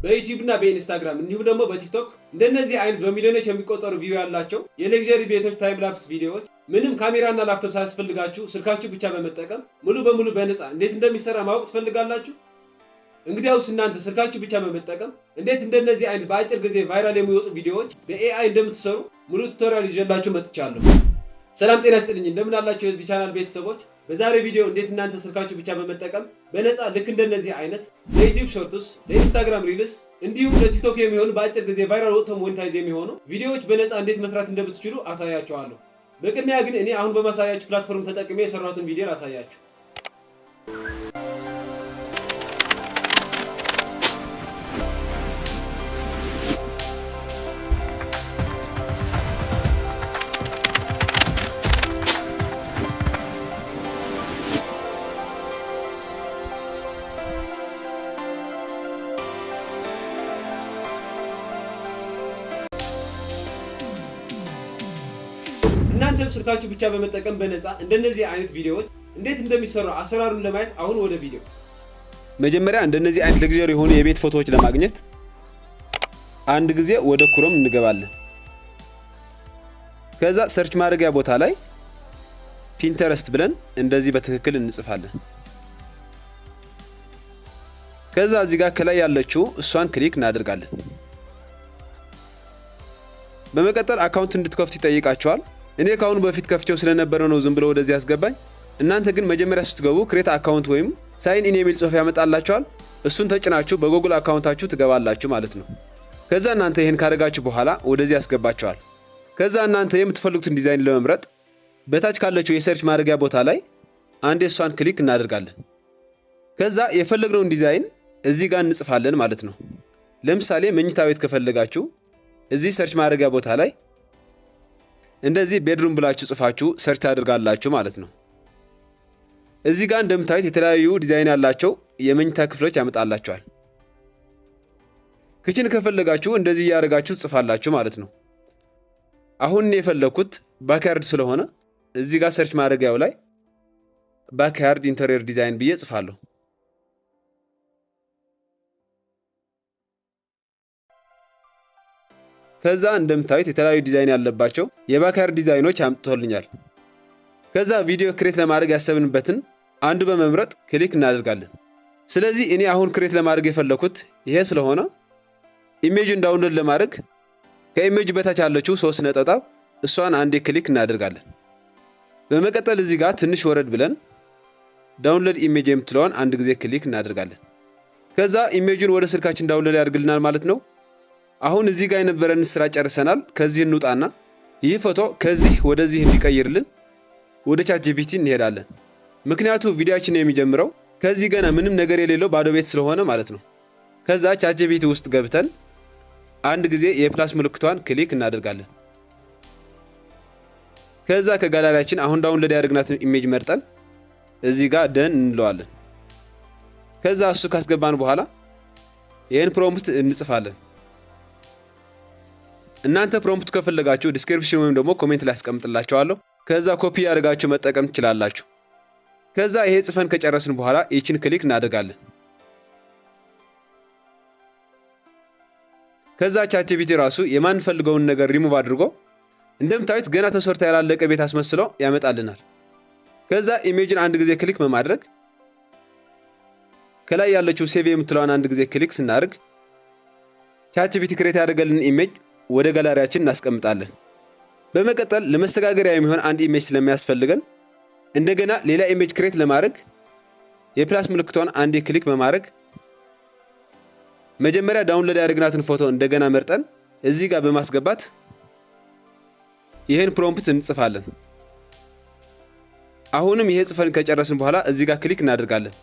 በዩቲዩብ እና በኢንስታግራም እንዲሁም ደግሞ በቲክቶክ እንደነዚህ አይነት በሚሊዮኖች የሚቆጠሩ ቪዲዮ ያላቸው የሌክዠሪ ቤቶች ታይም ላፕስ ቪዲዮዎች ምንም ካሜራና ላፕቶፕ ሳያስፈልጋችሁ ስልካችሁ ብቻ በመጠቀም ሙሉ በሙሉ በነፃ እንዴት እንደሚሰራ ማወቅ ትፈልጋላችሁ? እንግዲያውስ እናንተ ስልካችሁ ብቻ በመጠቀም እንዴት እንደነዚህ አይነት በአጭር ጊዜ ቫይራል የሚወጡ ቪዲዮዎች በኤአይ እንደምትሰሩ ሙሉ ቱቶሪያል ይዤላችሁ መጥቻለሁ። ሰላም ጤና ይስጥልኝ፣ እንደምን አላችሁ የዚህ ቻናል ቤተሰቦች? በዛሬ ቪዲዮ እንዴት እናንተ ስልካችሁ ብቻ በመጠቀም በነፃ ልክ እንደነዚህ አይነት ለዩቲዩብ ሾርትስ፣ ለኢንስታግራም ሪልስ እንዲሁም ለቲክቶክ የሚሆኑ በአጭር ጊዜ ቫይራል ወጥተው ሞኔታይዝ የሚሆኑ ቪዲዮዎች በነፃ እንዴት መስራት እንደምትችሉ አሳያችኋለሁ። በቅድሚያ ግን እኔ አሁን በማሳያችሁ ፕላትፎርም ተጠቅሜ የሰራሁትን ቪዲዮ ላሳያችሁ። እናንተም ስልካችሁ ብቻ በመጠቀም በነፃ እንደነዚህ አይነት ቪዲዮዎች እንዴት እንደሚሰሩ አሰራሩን ለማየት አሁን ወደ ቪዲዮ። መጀመሪያ እንደነዚህ አይነት ለግዠሪ የሆኑ የቤት ፎቶዎች ለማግኘት አንድ ጊዜ ወደ ክሮም እንገባለን። ከዛ ሰርች ማድረጊያ ቦታ ላይ ፒንተረስት ብለን እንደዚህ በትክክል እንጽፋለን። ከዛ እዚህ ጋር ከላይ ያለችው እሷን ክሊክ እናደርጋለን። በመቀጠል አካውንት እንድትከፍቱ ይጠይቃቸዋል። እኔ ከአሁኑ በፊት ከፍቼው ስለነበረ ነው ዝም ብሎ ወደዚህ ያስገባኝ። እናንተ ግን መጀመሪያ ስትገቡ ክሬት አካውንት ወይም ሳይን ኢን የሚል ጽሑፍ ያመጣላችኋል። እሱን ተጭናችሁ በጉግል አካውንታችሁ ትገባላችሁ ማለት ነው። ከዛ እናንተ ይሄን ካደረጋችሁ በኋላ ወደዚህ ያስገባችኋል። ከዛ እናንተ የምትፈልጉትን ዲዛይን ለመምረጥ በታች ካለችው የሰርች ማድረጊያ ቦታ ላይ አንዴ እሷን ክሊክ እናደርጋለን። ከዛ የፈለግነውን ዲዛይን እዚህ ጋር እንጽፋለን ማለት ነው። ለምሳሌ መኝታ ቤት ከፈለጋችሁ እዚህ ሰርች ማድረጊያ ቦታ ላይ እንደዚህ ቤድሩም ብላችሁ ጽፋችሁ ሰርች ታደርጋላችሁ ማለት ነው። እዚህ ጋር እንደምታዩት የተለያዩ ዲዛይን ያላቸው የመኝታ ክፍሎች ያመጣላችኋል። ክችን ከፈለጋችሁ እንደዚህ እያደረጋችሁ ጽፋላችሁ ማለት ነው። አሁን የፈለኩት ባክያርድ ስለሆነ እዚህ ጋር ሰርች ማድረጊያው ላይ ባክያርድ ኢንተሪየር ዲዛይን ብዬ ጽፋለሁ። ከዛ እንደምታዩት የተለያዩ ዲዛይን ያለባቸው የባክያርድ ዲዛይኖች አምጥቶልኛል። ከዛ ቪዲዮ ክሬት ለማድረግ ያሰብንበትን አንዱ በመምረጥ ክሊክ እናደርጋለን። ስለዚህ እኔ አሁን ክሬት ለማድረግ የፈለኩት ይሄ ስለሆነ ኢሜጅን ዳውንሎድ ለማድረግ ከኢሜጅ በታች ያለችው 3 ነጠብጣብ እሷን አንዴ ክሊክ እናደርጋለን። በመቀጠል እዚህ ጋር ትንሽ ወረድ ብለን ዳውንሎድ ኢሜጅ የምትለውን አንድ ጊዜ ክሊክ እናደርጋለን። ከዛ ኢሜጅን ወደ ስልካችን ዳውንሎድ ያደርግልናል ማለት ነው። አሁን እዚህ ጋር የነበረን ስራ ጨርሰናል። ከዚህ እንውጣና ይህ ፎቶ ከዚህ ወደዚህ እንዲቀይርልን ወደ ቻትጂፒቲ እንሄዳለን። ምክንያቱም ቪዲዮአችን የሚጀምረው ከዚህ ገና ምንም ነገር የሌለው ባዶ ቤት ስለሆነ ማለት ነው። ከዛ ቻትጂፒቲ ውስጥ ገብተን አንድ ጊዜ የፕላስ ምልክቷን ክሊክ እናደርጋለን። ከዛ ከጋላሪያችን አሁን ዳውንሎድ ያደረግናትን ኢሜጅ መርጠን እዚህ ጋር ደን እንለዋለን። ከዛ እሱ ካስገባን በኋላ ይህን ፕሮምፕት እንጽፋለን። እናንተ ፕሮምፕት ከፈለጋችሁ ዲስክሪፕሽን ወይም ደግሞ ኮሜንት ላይ አስቀምጥላችኋለሁ። ከዛ ኮፒ ያደርጋችሁ መጠቀም ትችላላችሁ። ከዛ ይሄ ጽፈን ከጨረስን በኋላ ይችን ክሊክ እናደርጋለን። ከዛ ቻትጂፒቲ ራሱ የማንፈልገውን ነገር ሪሙቭ አድርጎ እንደምታዩት ገና ተሰርቶ ያላለቀ ቤት አስመስሎ ያመጣልናል። ከዛ ኢሜጅን አንድ ጊዜ ክሊክ በማድረግ ከላይ ያለችው ሴቭ የምትለውን አንድ ጊዜ ክሊክ ስናደርግ ቻትጂፒቲ ክሬት ያደረገልን ኢሜጅ ወደ ጋላሪያችን እናስቀምጣለን። በመቀጠል ለመስተጋገሪያ የሚሆን አንድ ኢሜጅ ስለሚያስፈልገን እንደገና ሌላ ኢሜጅ ክሬት ለማድረግ የፕላስ ምልክቷን አንዴ ክሊክ በማድረግ መጀመሪያ ዳውንሎድ ያደረግናትን ፎቶ እንደገና መርጠን እዚህ ጋር በማስገባት ይሄን ፕሮምፕት እንጽፋለን። አሁንም ይሄ ጽፈን ከጨረስን በኋላ እዚህ ጋር ክሊክ እናደርጋለን።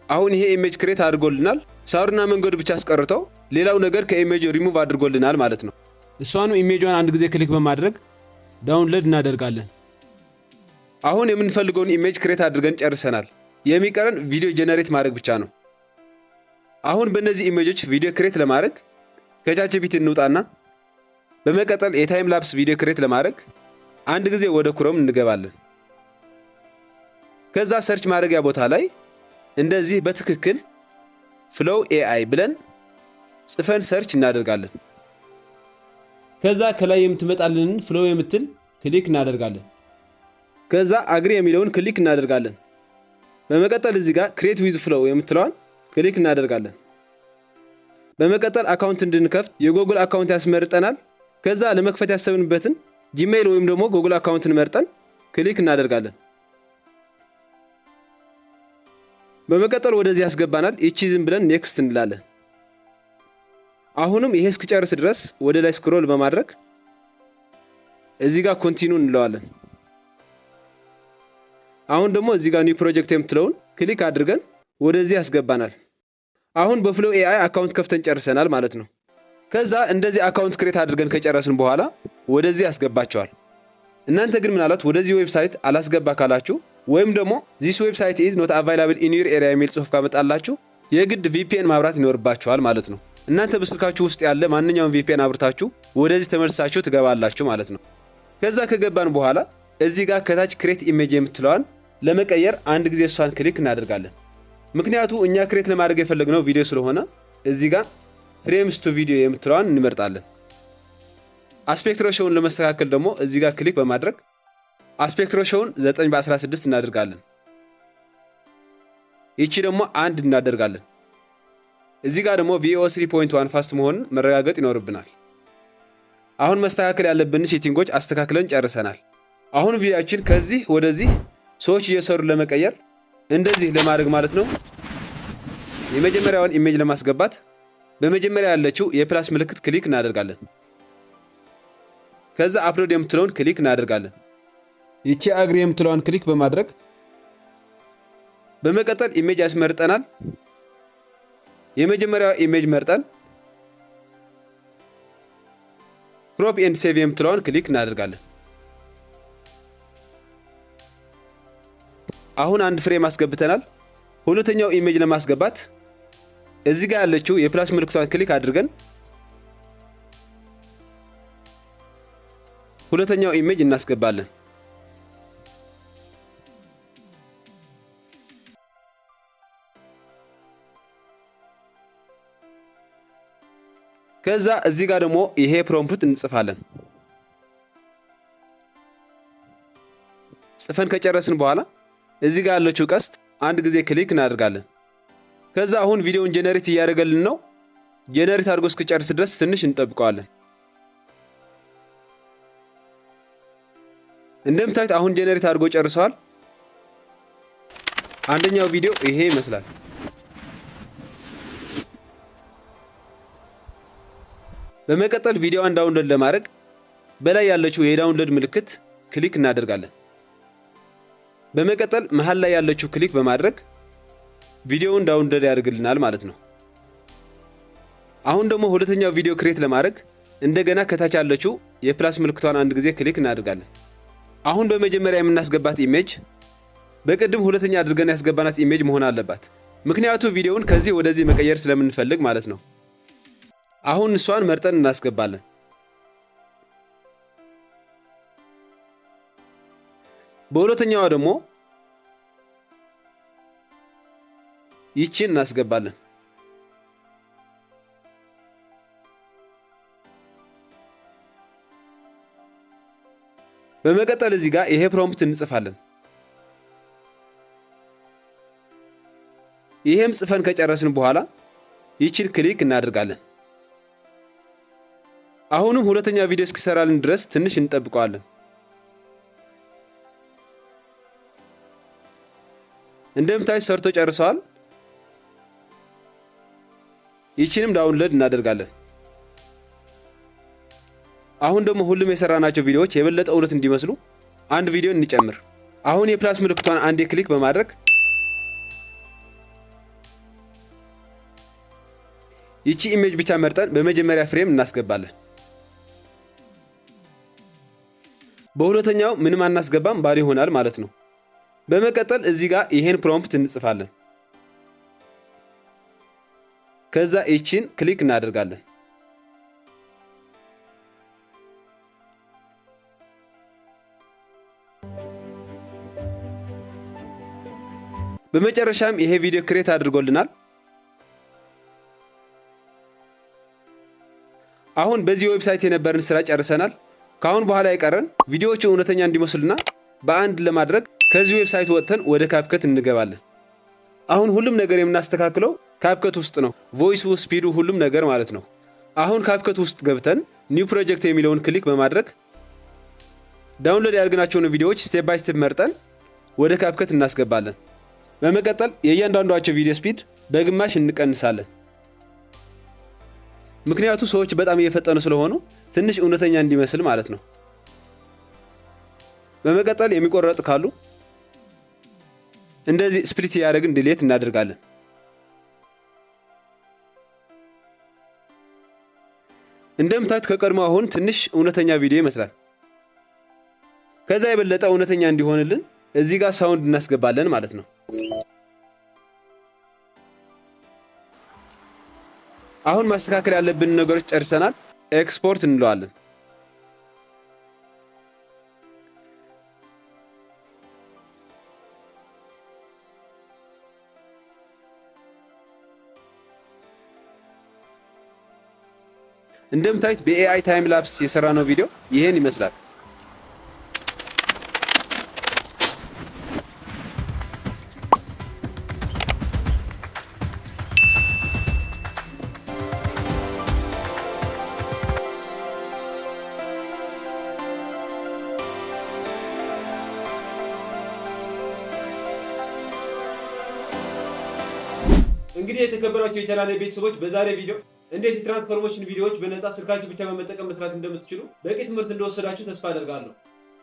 አሁን ይሄ ኢሜጅ ክሬት አድርጎልናል። ሳሩና መንገዱ ብቻ አስቀርተው ሌላው ነገር ከኢሜጅ ሪሙቭ አድርጎልናል ማለት ነው። እሷኑ ኢሜጇን አንድ ጊዜ ክሊክ በማድረግ ዳውንሎድ እናደርጋለን። አሁን የምንፈልገውን ኢሜጅ ክሬት አድርገን ጨርሰናል። የሚቀረን ቪዲዮ ጀነሬት ማድረግ ብቻ ነው። አሁን በእነዚህ ኢሜጆች ቪዲዮ ክሬት ለማድረግ ከቻትጂፒቲ እንውጣና በመቀጠል የታይም ላፕስ ቪዲዮ ክሬት ለማድረግ አንድ ጊዜ ወደ ክሮም እንገባለን። ከዛ ሰርች ማድረጊያ ቦታ ላይ እንደዚህ በትክክል ፍሎው ኤአይ ብለን ጽፈን ሰርች እናደርጋለን። ከዛ ከላይ የምትመጣልንን ፍሎው የምትል ክሊክ እናደርጋለን። ከዛ አግሪ የሚለውን ክሊክ እናደርጋለን። በመቀጠል እዚህ ጋር ክሬት ዊዝ ፍሎው የምትለዋን ክሊክ እናደርጋለን። በመቀጠል አካውንት እንድንከፍት የጎግል አካውንት ያስመርጠናል። ከዛ ለመክፈት ያሰብንበትን ጂሜይል ወይም ደግሞ ጎግል አካውንትን መርጠን ክሊክ እናደርጋለን። በመቀጠል ወደዚህ ያስገባናል። ይቺ ዝም ብለን ኔክስት እንላለን። አሁንም ይሄ እስኪጨርስ ድረስ ወደ ላይ ስክሮል በማድረግ እዚህ ጋር ኮንቲኒው እንለዋለን። አሁን ደግሞ እዚህ ጋር ኒው ፕሮጀክት የምትለውን ክሊክ አድርገን ወደዚህ ያስገባናል። አሁን በፍሎው ኤአይ አካውንት ከፍተን ጨርሰናል ማለት ነው። ከዛ እንደዚህ አካውንት ክሬት አድርገን ከጨረስን በኋላ ወደዚህ ያስገባቸዋል። እናንተ ግን ምናልባት ወደዚህ ዌብሳይት አላስገባ ካላችሁ ወይም ደግሞ ዚስ ዌብሳይት ኢዝ ኖት አቫይላብል ኢን ዩር ኤሪያ የሚል ጽሑፍ ካመጣላችሁ የግድ ቪፒኤን ማብራት ይኖርባችኋል ማለት ነው። እናንተ በስልካችሁ ውስጥ ያለ ማንኛውም ቪፒኤን አብርታችሁ ወደዚህ ተመልሳችሁ ትገባላችሁ ማለት ነው። ከዛ ከገባን በኋላ እዚህ ጋር ከታች ክሬት ኢሜጅ የምትለዋን ለመቀየር አንድ ጊዜ እሷን ክሊክ እናደርጋለን። ምክንያቱ እኛ ክሬት ለማድረግ የፈለግነው ቪዲዮ ስለሆነ እዚህ ጋር ፍሬምስ ቱ ቪዲዮ የምትለዋን እንመርጣለን። አስፔክት ሬሾውን ለመስተካከል ደግሞ እዚህ ጋር ክሊክ በማድረግ አስፔክት ሬሾውን 9:16 እናደርጋለን። ይቺ ደግሞ 1 እናደርጋለን። እዚህ ጋር ደግሞ ቪኦ 3.1 ፋስት መሆኑን መረጋገጥ ይኖርብናል። አሁን መስተካከል ያለብን ሴቲንጎች አስተካክለን ጨርሰናል። አሁን ቪዲዮአችን ከዚህ ወደዚህ ሰዎች እየሰሩ ለመቀየር እንደዚህ ለማድረግ ማለት ነው። የመጀመሪያውን ኢሜጅ ለማስገባት በመጀመሪያ ያለችው የፕላስ ምልክት ክሊክ እናደርጋለን። ከዛ አፕሎድ የምትለውን ክሊክ እናደርጋለን። ይቺ አግሪ የምትለውን ክሊክ በማድረግ በመቀጠል ኢሜጅ ያስመርጠናል። የመጀመሪያው ኢሜጅ መርጠን ክሮፕ ኤንድ ሴቭ የምትለውን ክሊክ እናደርጋለን። አሁን አንድ ፍሬም አስገብተናል። ሁለተኛው ኢሜጅ ለማስገባት እዚህ ጋር ያለችው የፕላስ ምልክቷን ክሊክ አድርገን ሁለተኛው ኢሜጅ እናስገባለን። ከዛ እዚህ ጋር ደግሞ ይሄ ፕሮምፕት እንጽፋለን። ጽፈን ከጨረስን በኋላ እዚህ ጋር ያለችው ቀስት አንድ ጊዜ ክሊክ እናደርጋለን። ከዛ አሁን ቪዲዮውን ጄነሬት እያደረገልን ነው። ጄነሬት አድርጎ እስኪጨርስ ድረስ ትንሽ እንጠብቀዋለን። እንደምታዩት አሁን ጄነሬት አድርጎ ጨርሰዋል። አንደኛው ቪዲዮ ይሄ ይመስላል። በመቀጠል ቪዲዮውን ዳውንሎድ ለማድረግ በላይ ያለችው የዳውንሎድ ምልክት ክሊክ እናደርጋለን። በመቀጠል መሃል ላይ ያለችው ክሊክ በማድረግ ቪዲዮውን ዳውንሎድ ያደርግልናል ማለት ነው። አሁን ደግሞ ሁለተኛው ቪዲዮ ክሬት ለማድረግ እንደገና ከታች ያለችው የፕላስ ምልክቷን አንድ ጊዜ ክሊክ እናደርጋለን። አሁን በመጀመሪያ የምናስገባት ኢሜጅ በቅድም ሁለተኛ አድርገን ያስገባናት ኢሜጅ መሆን አለባት። ምክንያቱም ቪዲዮውን ከዚህ ወደዚህ መቀየር ስለምንፈልግ ማለት ነው። አሁን እሷን መርጠን እናስገባለን። በሁለተኛዋ ደግሞ ይቺን እናስገባለን። በመቀጠል እዚህ ጋር ይሄ ፕሮምፕት እንጽፋለን። ይሄም ጽፈን ከጨረስን በኋላ ይቺን ክሊክ እናደርጋለን። አሁንም ሁለተኛ ቪዲዮ እስኪሰራልን ድረስ ትንሽ እንጠብቀዋለን። እንደምታዩት ሰርቶ ጨርሰዋል። ይቺንም ዳውንሎድ እናደርጋለን። አሁን ደግሞ ሁሉም የሰራናቸው ቪዲዮዎች የበለጠ እውነት እንዲመስሉ አንድ ቪዲዮ እንጨምር። አሁን የፕላስ ምልክቷን አንዴ ክሊክ በማድረግ ይቺ ኢሜጅ ብቻ መርጠን በመጀመሪያ ፍሬም እናስገባለን። በሁለተኛው ምንም አናስገባም፣ ባዶ ይሆናል ማለት ነው። በመቀጠል እዚህ ጋር ይሄን ፕሮምፕት እንጽፋለን። ከዛ ይቺን ክሊክ እናደርጋለን። በመጨረሻም ይሄ ቪዲዮ ክሬት አድርጎልናል። አሁን በዚህ ዌብሳይት የነበረን ስራ ጨርሰናል። ከአሁን በኋላ የቀረን ቪዲዮዎቹ እውነተኛ እንዲመስሉና በአንድ ለማድረግ ከዚህ ዌብሳይት ወጥተን ወደ ካፕከት እንገባለን። አሁን ሁሉም ነገር የምናስተካክለው ካፕከት ውስጥ ነው። ቮይሱ፣ ስፒዱ፣ ሁሉም ነገር ማለት ነው። አሁን ካፕከት ውስጥ ገብተን ኒው ፕሮጀክት የሚለውን ክሊክ በማድረግ ዳውንሎድ ያደረግናቸውን ቪዲዮዎች ስቴፕ ባይ ስቴፕ መርጠን ወደ ካፕከት እናስገባለን። በመቀጠል የእያንዳንዷቸው ቪዲዮ ስፒድ በግማሽ እንቀንሳለን። ምክንያቱ ሰዎች በጣም እየፈጠኑ ስለሆኑ ትንሽ እውነተኛ እንዲመስል ማለት ነው። በመቀጠል የሚቆረጡ ካሉ እንደዚህ ስፕሊት ያደረግን ዲሌት እናደርጋለን። እንደምታዩት ከቀድሞ አሁን ትንሽ እውነተኛ ቪዲዮ ይመስላል። ከዛ የበለጠ እውነተኛ እንዲሆንልን እዚህ ጋር ሳውንድ እናስገባለን ማለት ነው። አሁን ማስተካከል ያለብን ነገሮች ጨርሰናል። ኤክስፖርት እንለዋለን። እንደምታዩት በኤአይ ታይም ላፕስ የሰራነው ቪዲዮ ይሄን ይመስላል። እንግዲህ የተከበራችሁ የቻናሌ ቤተሰቦች በዛሬ ቪዲዮ እንዴት የትራንስፎርሜሽን ቪዲዮዎች በነፃ ስልካችሁ ብቻ በመጠቀም መስራት እንደምትችሉ በቂ ትምህርት እንደወሰዳችሁ ተስፋ አደርጋለሁ።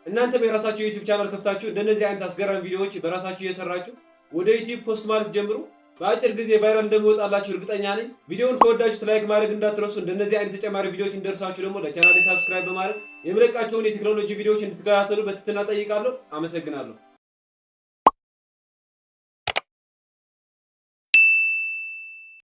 እናንተም የራሳችሁ ዩቲዩብ ቻናል ከፍታችሁ እንደነዚህ አይነት አስገራሚ ቪዲዮዎች በራሳችሁ እየሰራችሁ ወደ ዩቲዩብ ፖስት ማለት ጀምሩ። በአጭር ጊዜ ቫይራል እንደሚወጣላችሁ እርግጠኛ ነኝ። ቪዲዮውን ከወዳችሁት ላይክ ማድረግ እንዳትረሱ። እንደነዚህ አይነት ተጨማሪ ቪዲዮዎች እንደርሳችሁ ደግሞ ለቻናሌ ሰብስክራይብ በማድረግ የምለቃቸውን የቴክኖሎጂ ቪዲዮዎች እንድትከታተሉ በትህትና እጠይቃለሁ። አመሰግናለሁ።